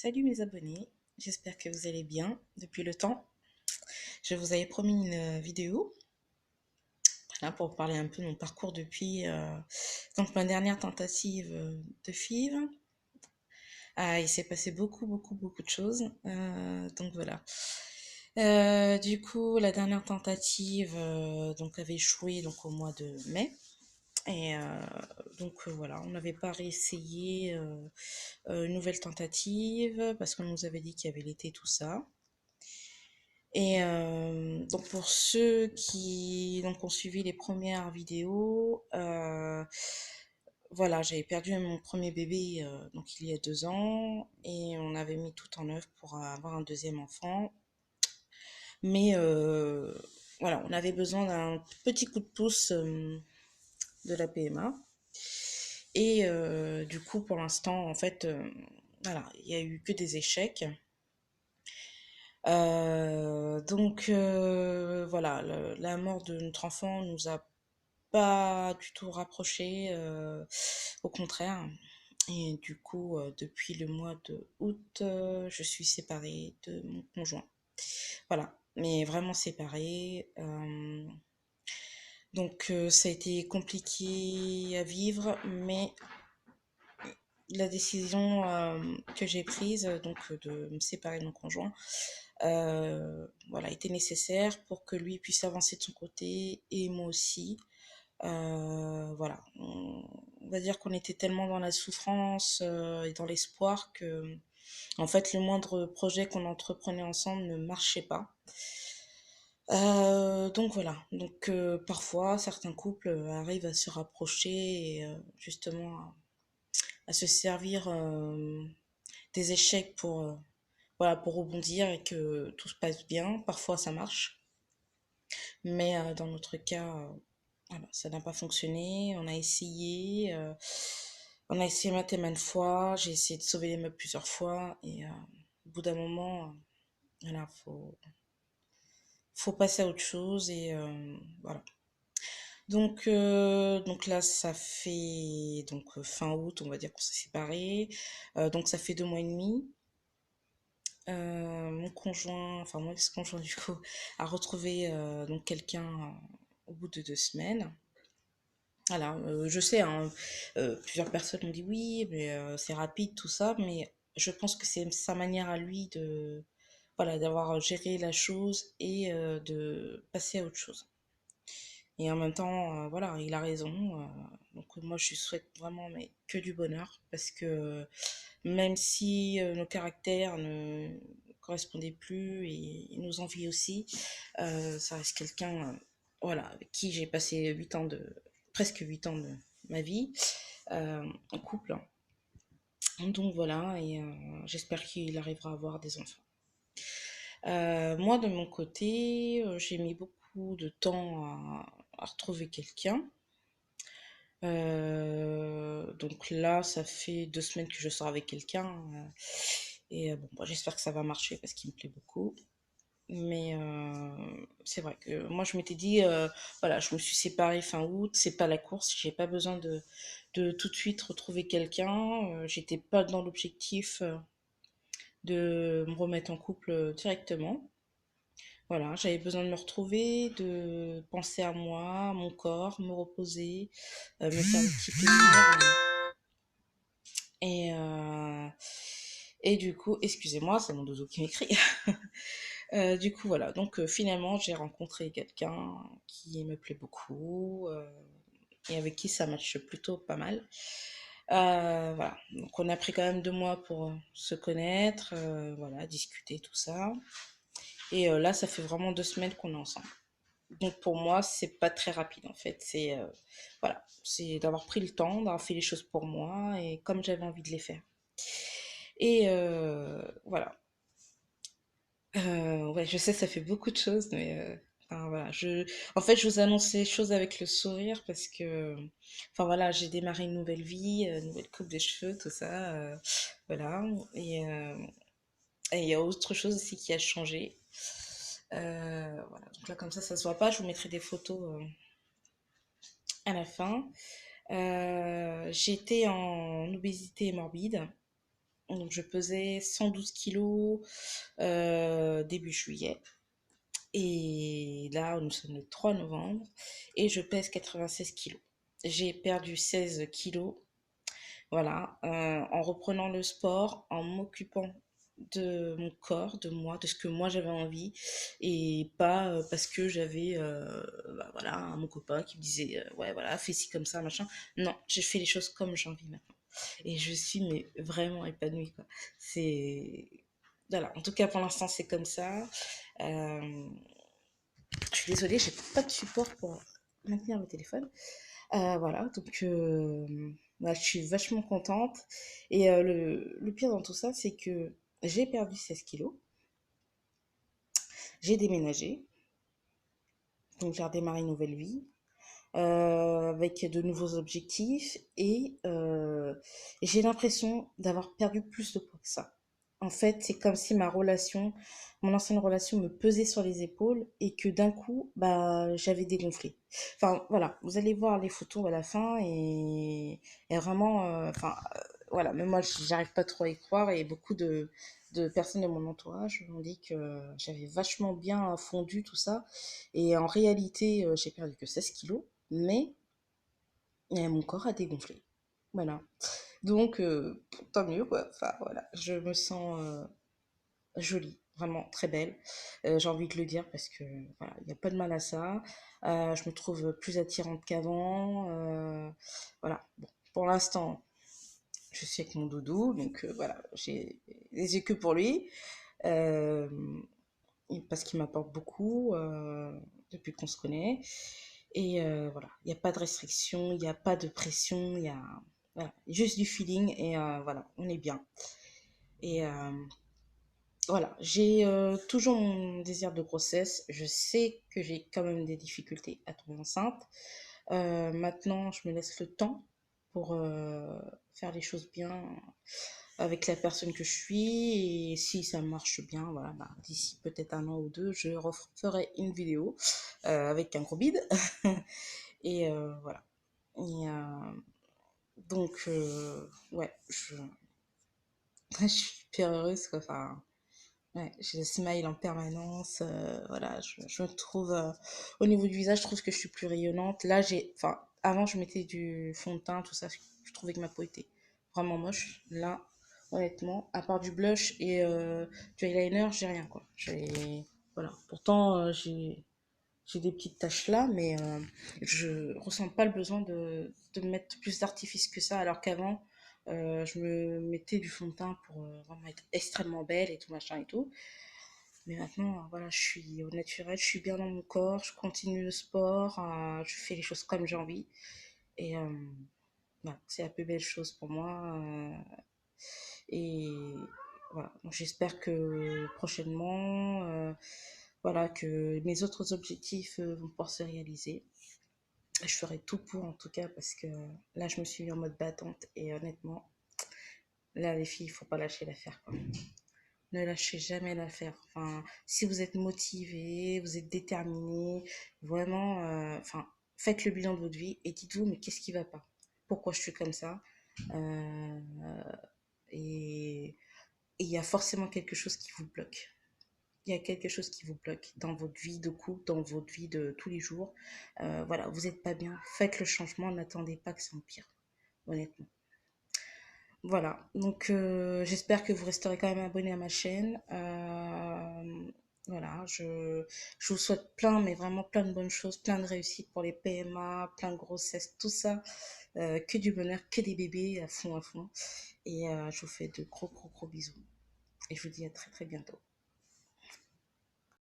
Salut mes abonnés, j'espère que vous allez bien depuis le temps. Je vous avais promis une vidéo là, pour parler un peu de mon parcours depuis donc ma dernière tentative de FIV. Il s'est passé beaucoup de choses, donc voilà. Du coup, la dernière tentative donc avait échoué donc au mois de mai. Et voilà, on n'avait pas réessayé une nouvelle tentative parce qu'on nous avait dit qu'il y avait l'été, tout ça. Et donc pour ceux qui donc ont suivi les premières vidéos, voilà, j'avais perdu mon premier bébé donc il y a 2 ans et on avait mis tout en œuvre pour avoir un deuxième enfant. Mais voilà, on avait besoin d'un petit coup de pouce de la PMA. Et du coup, pour l'instant, en fait, voilà, il y a eu que des échecs. Voilà, la mort de notre enfant nous a pas du tout rapprochés, au contraire. Et du coup, depuis le mois de août, je suis séparée de mon conjoint. Voilà, mais vraiment séparée. Ça a été compliqué à vivre, mais la décision que j'ai prise, de me séparer de mon conjoint, voilà, était nécessaire pour que lui puisse avancer de son côté et moi aussi. Voilà, on va dire qu'on était tellement dans la souffrance et dans l'espoir que, en fait, le moindre projet qu'on entreprenait ensemble ne marchait pas. Donc voilà, parfois certains couples arrivent à se rapprocher et justement à se servir des échecs pour, voilà, pour rebondir et que tout se passe bien. Parfois ça marche, mais dans notre cas, voilà, ça n'a pas fonctionné. On a essayé maintes et maintes fois. J'ai essayé de sauver les meubles plusieurs fois et au bout d'un moment, voilà, faut passer à autre chose et voilà. Donc là, ça fait donc fin août, on va dire qu'on s'est séparés. Donc ça fait 2 mois et demi. Mon conjoint, enfin mon ex-conjoint du coup, a retrouvé donc quelqu'un au bout de 2 semaines. Voilà, je sais, hein, plusieurs personnes ont dit oui, mais c'est rapide tout ça, mais je pense que c'est sa manière à lui de, voilà, d'avoir géré la chose et de passer à autre chose. Et en même temps, voilà, il a raison. Donc moi, je lui souhaite vraiment mais que du bonheur parce que même si nos caractères ne correspondaient plus et nos envies aussi, ça reste quelqu'un, voilà, avec qui j'ai passé presque 8 ans de ma vie en couple. Donc voilà, et j'espère qu'il arrivera à avoir des enfants. Moi, de mon côté, j'ai mis beaucoup de temps à retrouver quelqu'un. Donc là, ça fait 2 semaines que je sors avec quelqu'un. Et bon, bah, j'espère que ça va marcher parce qu'il me plaît beaucoup. Mais c'est vrai que moi, je m'étais dit, voilà, je me suis séparée fin août, c'est pas la course, j'ai pas besoin de tout de suite retrouver quelqu'un. J'étais pas dans l'objectif de me remettre en couple directement. Voilà, j'avais besoin de me retrouver, de penser à moi, à mon corps, me reposer, me faire des petits plaisirs. Et, euh, et du coup, excusez-moi, c'est mon dodo qui m'écrit. Du coup, voilà. Donc, finalement, j'ai rencontré quelqu'un qui me plaît beaucoup et avec qui ça matche plutôt pas mal. Voilà. Donc, on a pris quand même 2 mois pour se connaître, voilà, discuter, tout ça. Et là, ça fait vraiment 2 semaines qu'on est ensemble. Donc, pour moi, c'est pas très rapide en fait. Voilà, c'est d'avoir pris le temps, d'avoir fait les choses pour moi et comme j'avais envie de les faire. Et voilà. Ouais, je sais, ça fait beaucoup de choses, mais enfin, voilà. En fait, je vous annonce les choses avec le sourire parce que, enfin voilà, j'ai démarré une nouvelle vie, nouvelle coupe de cheveux, tout ça, voilà. Et il y a autre chose aussi qui a changé. Voilà. Donc là, comme ça se voit pas. Je vous mettrai des photos à la fin. J'étais en obésité morbide. Donc je pesais 112 kilos début juillet. Et là, nous sommes le 3 novembre et je pèse 96 kilos. J'ai perdu 16 kilos, voilà, en reprenant le sport, en m'occupant de mon corps, de moi, de ce que moi j'avais envie, et pas parce que j'avais bah, voilà, mon copain qui me disait ouais voilà, fais ci comme ça, machin. Non, je fais les choses comme j'ai envie maintenant. Et je suis mais vraiment épanouie, quoi. C'est... Voilà, en tout cas pour l'instant c'est comme ça. Euh, je suis désolée, j'ai pas de support pour maintenir le téléphone. Voilà, donc bah, je suis vachement contente. Et le pire dans tout ça, c'est que j'ai perdu 16 kilos, j'ai déménagé, donc j'ai redémarré une nouvelle vie. Avec de nouveaux objectifs et j'ai l'impression d'avoir perdu plus de poids que ça. En fait, c'est comme si mon ancienne relation me pesait sur les épaules et que d'un coup, bah, j'avais dégonflé. Enfin, voilà, vous allez voir les photos à la fin et vraiment, voilà, même moi, j'arrive pas trop à y croire et beaucoup de personnes de mon entourage m'ont dit que j'avais vachement bien fondu tout ça. Et en réalité, j'ai perdu que 16 kilos mais mon corps a dégonflé. Voilà. Donc, tant mieux, quoi. Enfin, voilà. Je me sens jolie, vraiment très belle. J'ai envie de le dire parce que, voilà, il n'y a pas de mal à ça. Je me trouve plus attirante qu'avant. Voilà. Bon, pour l'instant, je suis avec mon doudou, donc voilà, j'ai les yeux que pour lui. Euh, parce qu'il m'apporte beaucoup depuis qu'on se connaît. Et voilà, il n'y a pas de restriction, il n'y a pas de pression, il y a voilà, juste du feeling et voilà, on est bien. Et voilà, j'ai toujours mon désir de grossesse. Je sais que j'ai quand même des difficultés à tomber enceinte. Maintenant, je me laisse le temps pour faire les choses bien avec la personne que je suis. Et si ça marche bien, voilà, bah, d'ici peut-être un an ou deux, je referai une vidéo avec un gros bide. Et voilà. Et, donc, ouais, je suis hyper heureuse, quoi. Enfin, ouais, j'ai le smile en permanence. Voilà, je me trouve, au niveau du visage, je trouve que je suis plus rayonnante. Là, enfin, avant, je mettais du fond de teint, tout ça. Je trouvais que ma peau était vraiment moche. Là, honnêtement, à part du blush et du eyeliner, j'ai rien, quoi. Voilà. Pourtant, j'ai des petites taches là, mais je ressens pas le besoin de me mettre plus d'artifice que ça, alors qu'avant, je me mettais du fond de teint pour vraiment être extrêmement belle et tout machin et tout. Mais maintenant, voilà, je suis au naturel, je suis bien dans mon corps, je continue le sport, je fais les choses comme j'ai envie. Et voilà, c'est la plus belle chose pour moi. Et voilà, donc j'espère que prochainement, voilà, que mes autres objectifs vont pouvoir se réaliser. Je ferai tout pour en tout cas parce que là je me suis mis en mode battante et honnêtement, là les filles, il faut pas lâcher l'affaire, quoi. Ne lâchez jamais l'affaire. Enfin, si vous êtes motivé, vous êtes déterminé, vraiment, faites le bilan de votre vie et dites-vous, mais qu'est-ce qui va pas? Pourquoi je suis comme ça? Euh, et il y a forcément quelque chose qui vous bloque. Il y a quelque chose qui vous bloque dans votre vie de couple, dans votre vie de tous les jours. Voilà, vous n'êtes pas bien, faites le changement, n'attendez pas que ça empire, honnêtement. Voilà, donc j'espère que vous resterez quand même abonné à ma chaîne. Voilà, je vous souhaite plein, mais vraiment plein de bonnes choses, plein de réussites pour les PMA, plein de grossesses, tout ça. Que du bonheur, que des bébés à fond à fond. Et je vous fais de gros gros gros bisous. Et je vous dis à très très bientôt.